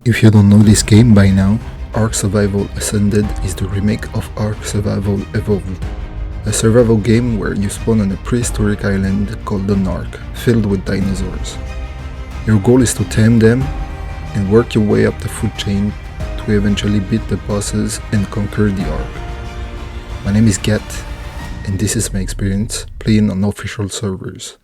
If you don't know this game by now, Ark Survival Ascended is the remake of Ark Survival Evolved, a survival game where you spawn on a prehistoric island called an Ark, filled with dinosaurs. Your goal is to tame them and work your way up the food chain to eventually beat the bosses and conquer the Ark. My name is Gat, and this is my experience playing on official servers.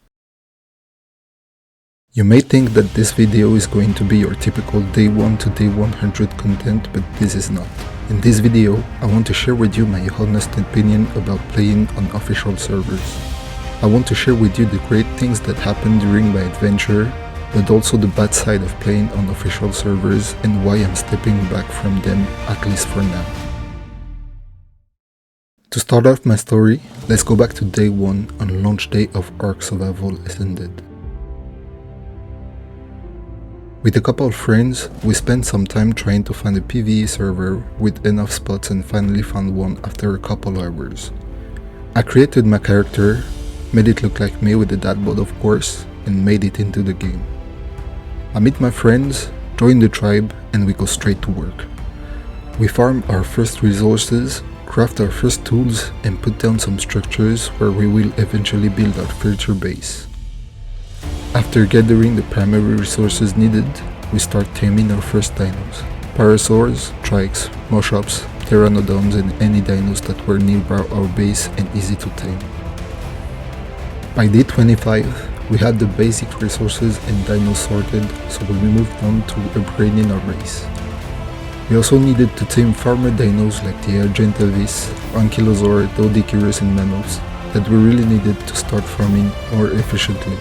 You may think that this video is going to be your typical day 1 to day 100 content, but this is not. In this video, I want to share with you my honest opinion about playing on official servers. I want to share with you the great things that happened during my adventure, but also the bad side of playing on official servers and why I'm stepping back from them, at least for now. To start off my story, let's go back to day 1 on launch day of Ark Survival Ascended. With a couple of friends, we spent some time trying to find a PvE server with enough spots and finally found one after a couple hours. I created my character, made it look like me with a dad bod of course, and made it into the game. I meet my friends, join the tribe, and we go straight to work. We farm our first resources, craft our first tools, and put down some structures where we will eventually build our future base. After gathering the primary resources needed, we start taming our first dinos. Parasaurs, trikes, moschops, pteranodons and any dinos that were nearby our base and easy to tame. By day 25, we had the basic resources and dinos sorted, so we moved on to upgrading our race. We also needed to tame farmer dinos like the Argentavis, Ankylosaur, Doedicurus and Mammoths that we really needed to start farming more efficiently.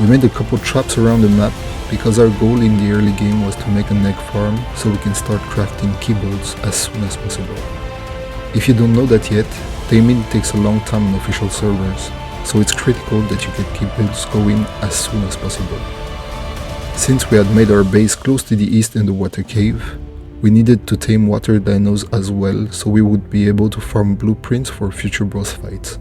We made a couple traps around the map because our goal in the early game was to make an egg farm so we can start crafting keyboards as soon as possible. If you don't know that yet, taming takes a long time on official servers, so it's critical that you get keyboards going as soon as possible. Since we had made our base close to the east in the water cave, we needed to tame water dinos as well so we would be able to farm blueprints for future boss fights.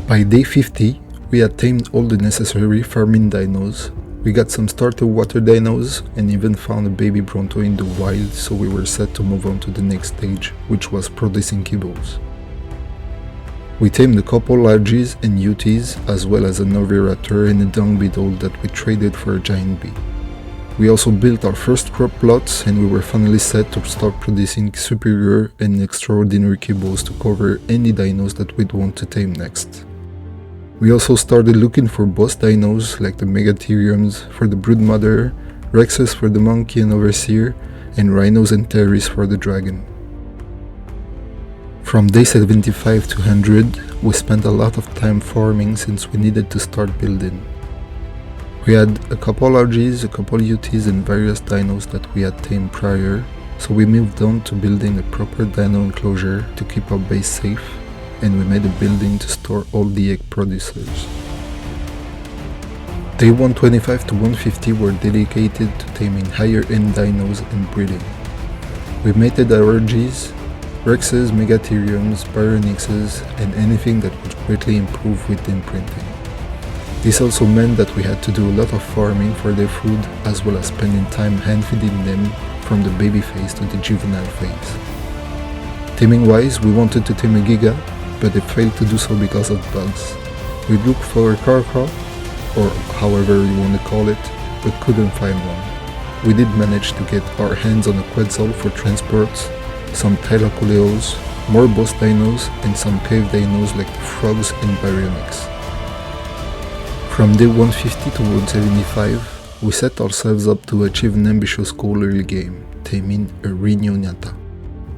By day 50, we had tamed all the necessary farming dinos, we got some starter water dinos and even found a baby Bronto in the wild, so we were set to move on to the next stage, which was producing kibbles. We tamed a couple Largies and Uties, as well as an Oviraptor and a dung beetle that we traded for a giant bee. We also built our first crop plots and we were finally set to start producing superior and extraordinary kibbles to cover any dinos that we'd want to tame next. We also started looking for boss dinos like the Megatheriums for the Broodmother, Rexes for the Monkey and Overseer, and Rhinos and Teris for the Dragon. From day 75 to 100, we spent a lot of time farming since we needed to start building. We had a couple Largies, a couple UTs and various dinos that we had tamed prior, so we moved on to building a proper dino enclosure to keep our base safe, and we made a building to store all the egg producers. Day 125 to 150 were dedicated to taming higher end dinos and breeding. We mated our Gs, Rexes, Megatheriums, Baronixes, and anything that would greatly improve with imprinting. This also meant that we had to do a lot of farming for their food, as well as spending time hand feeding them from the baby phase to the juvenile phase. Taming wise, we wanted to tame a Giga, but they failed to do so because of bugs. We looked for a Carca, or however you want to call it, but couldn't find one. We did manage to get our hands on a Quetzal for transports, some Thylacoleos, more boss dinos, and some cave dinos like the frogs and Baryonyx. From day 150 to 175, we set ourselves up to achieve an ambitious goal early game, taming a Rhinionyata,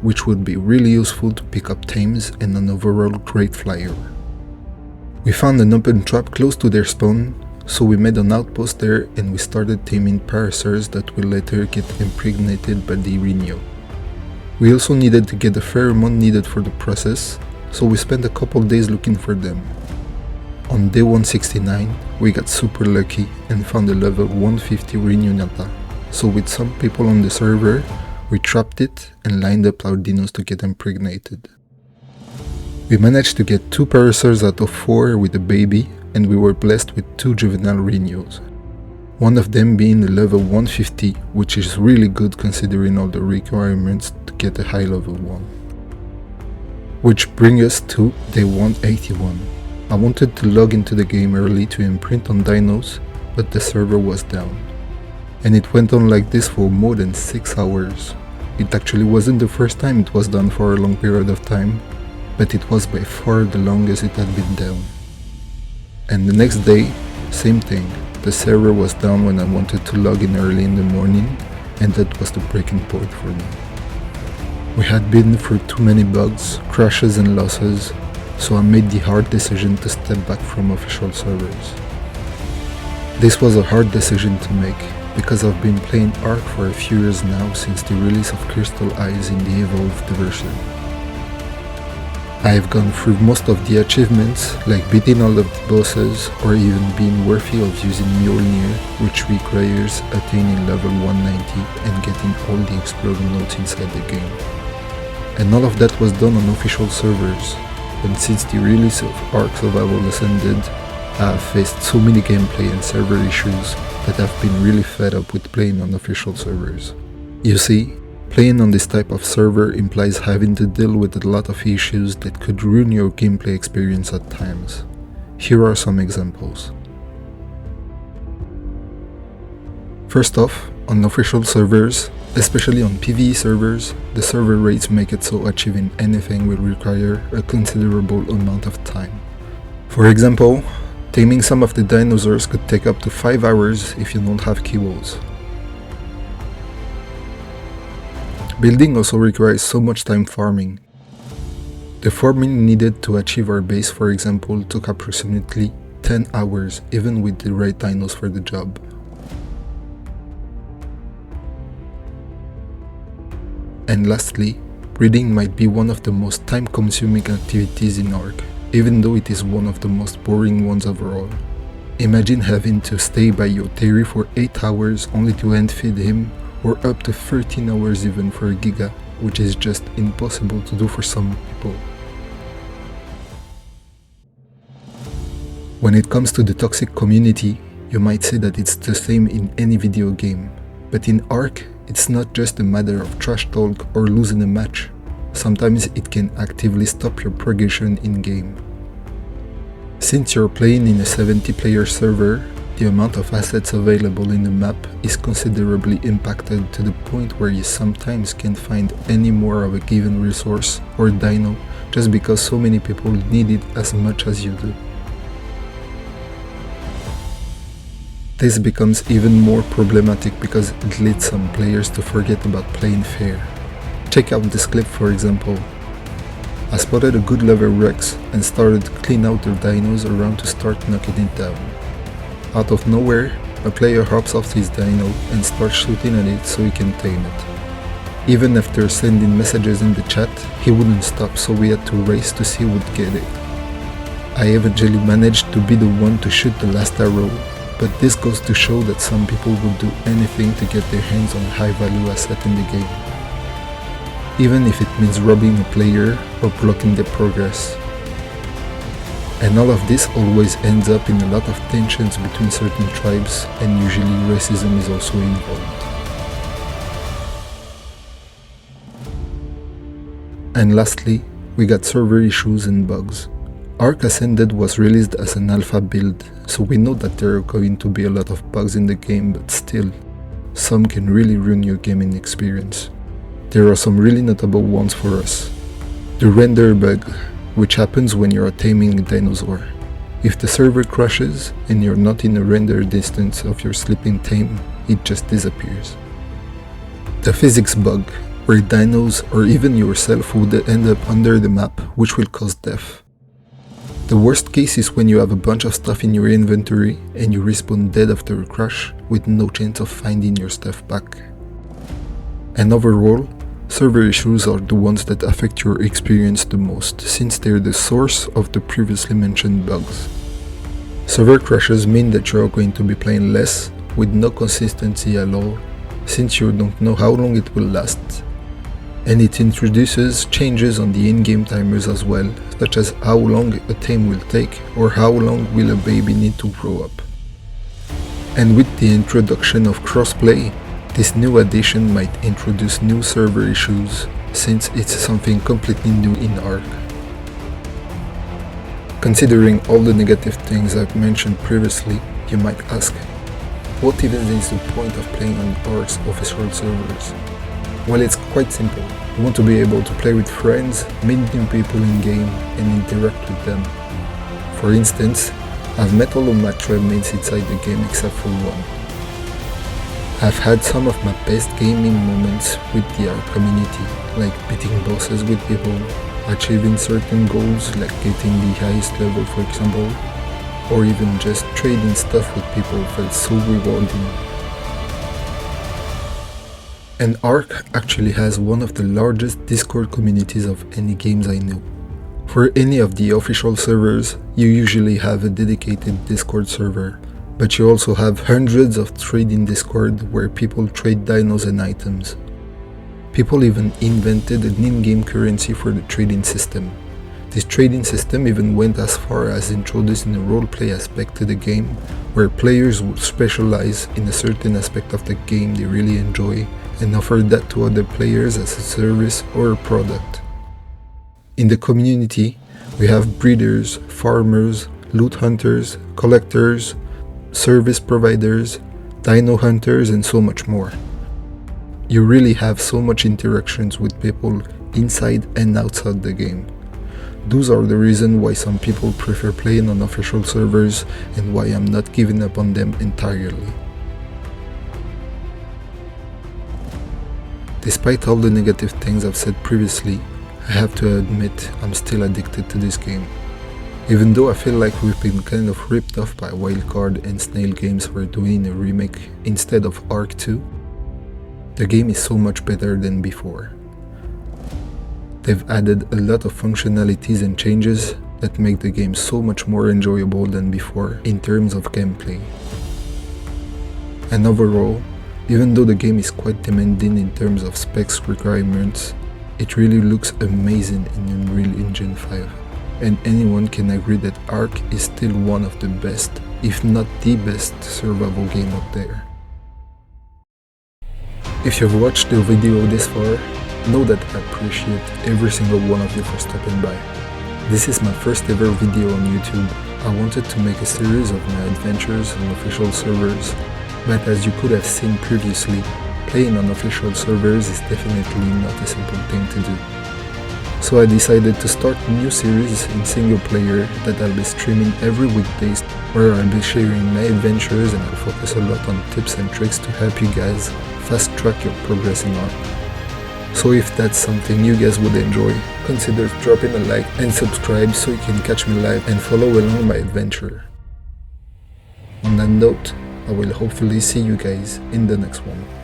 which would be really useful to pick up tames and an overall great flyer. We found an open trap close to their spawn, so we made an outpost there and we started taming Parasaurs that will later get impregnated by the Rhinio. We also needed to get the pheromone needed for the process, so we spent a couple days looking for them. On day 169, we got super lucky and found a level 150 Rhinionyata, so with some people on the server, we trapped it and lined up our dinos to get impregnated. We managed to get 2 Parasaurs out of 4 with a baby, and we were blessed with 2 juvenile Rhinios. one of them being a level 150, which is really good considering all the requirements to get a high level one. Which brings us to day 181. I wanted to log into the game early to imprint on dinos, but the server was down. And it went on like this for more than 6 hours. It actually wasn't the first time it was done for a long period of time, but it was by far the longest it had been down. And the next day, same thing. The server was down when I wanted to log in early in the morning, and that was the breaking point for me. We had been through too many bugs, crashes and losses, so I made the hard decision to step back from official servers. This was a hard decision to make, because I've been playing Ark for a few years now since the release of Crystal Eyes in the Evolved version. I have gone through most of the achievements, like beating all of the bosses, or even being worthy of using Mjolnir, which requires attaining level 190 and getting all the exploding notes inside the game. And all of that was done on official servers, and since the release of Ark Survival Ascended, I have faced so many gameplay and server issues that I've been really fed up with playing on official servers. You see, playing on this type of server implies having to deal with a lot of issues that could ruin your gameplay experience at times. Here are some examples. First off, on official servers, especially on PvE servers, the server rates make it so achieving anything will require a considerable amount of time. For example, taming some of the dinosaurs could take up to 5 hours if you don't have keyballs. Building also requires so much time farming. The farming needed to achieve our base, for example, took approximately 10 hours, even with the right dinos for the job. And lastly, breeding might be one of the most time-consuming activities in Ark, even though it is one of the most boring ones overall. Imagine having to stay by your Terry for 8 hours only to hand feed him, or up to 13 hours even for a Giga, which is just impossible to do for some people. When it comes to the toxic community, you might say that it's the same in any video game, but in Ark, it's not just a matter of trash talk or losing a match. Sometimes it can actively stop your progression in-game. Since you're playing in a 70-player server, the amount of assets available in the map is considerably impacted to the point where you sometimes can't find any more of a given resource or dino just because so many people need it as much as you do. This becomes even more problematic because it leads some players to forget about playing fair. Check out this clip for example. I spotted a good level Rex and started to clean out their dinos around to start knocking it down. Out of nowhere, a player hops off his dino and starts shooting at it so he can tame it. Even after sending messages in the chat, he wouldn't stop, so we had to race to see who would get it. I eventually managed to be the one to shoot the last arrow, but this goes to show that some people would do anything to get their hands on a high value asset in the game, even if it means robbing a player or blocking their progress. And all of this always ends up in a lot of tensions between certain tribes, and usually racism is also involved. And lastly, we got server issues and bugs. Ark Ascended was released as an alpha build, so we know that there are going to be a lot of bugs in the game, but still, some can really ruin your gaming experience. There are some really notable ones for us. The render bug, which happens when you are taming a dinosaur. If the server crashes and you're not in a render distance of your sleeping tame, it just disappears. The physics bug, where dinos or even yourself would end up under the map, which will cause death. The worst case is when you have a bunch of stuff in your inventory and you respawn dead after a crash with no chance of finding your stuff back. And overall, server issues are the ones that affect your experience the most, since they're the source of the previously mentioned bugs. Server crashes mean that you are going to be playing less, with no consistency at all, since you don't know how long it will last. And it introduces changes on the in-game timers as well, such as how long a tame will take, or how long will a baby need to grow up. And with the introduction of crossplay, this new addition might introduce new server issues, since it's something completely new in Ark. Considering all the negative things I've mentioned previously, you might ask, what even is the point of playing on Ark's official servers? Well, it's quite simple. You want to be able to play with friends, meet new people in-game, and interact with them. For instance, I've met all of my tribe mates inside the game except for one. I've had some of my best gaming moments with the Ark community, like beating bosses with people, achieving certain goals like getting the highest level for example, or even just trading stuff with people felt so rewarding. And Ark actually has one of the largest Discord communities of any games I know. For any of the official servers, you usually have a dedicated Discord server, but you also have hundreds of trading Discord where people trade dinos and items. People even invented an in-game currency for the trading system. This trading system even went as far as introducing a roleplay aspect to the game, where players would specialize in a certain aspect of the game they really enjoy and offer that to other players as a service or a product. In the community, we have breeders, farmers, loot hunters, collectors, service providers, dino hunters, and so much more. You really have so much interactions with people inside and outside the game. Those are the reasons why some people prefer playing on official servers and why I'm not giving up on them entirely. Despite all the negative things I've said previously, I have to admit I'm still addicted to this game. Even though I feel like we've been kind of ripped off by Wildcard and Snail Games for doing a remake instead of Ark 2, the game is so much better than before. They've added a lot of functionalities and changes that make the game so much more enjoyable than before in terms of gameplay. And overall, even though the game is quite demanding in terms of specs requirements, it really looks amazing in Unreal Engine 5. And anyone can agree that Ark is still one of the best, if not the best, survival game out there. If you've watched the video this far, know that I appreciate every single one of you for stopping by. This is my first ever video on YouTube. I wanted to make a series of my adventures on official servers, but as you could have seen previously, playing on official servers is definitely not a simple thing to do. So I decided to start a new series in single player that I'll be streaming every weekdays, where I'll be sharing my adventures and I'll focus a lot on tips and tricks to help you guys fast track your progress in Ark. So if that's something you guys would enjoy, consider dropping a like and subscribe so you can catch me live and follow along my adventure. On that note, I will hopefully see you guys in the next one.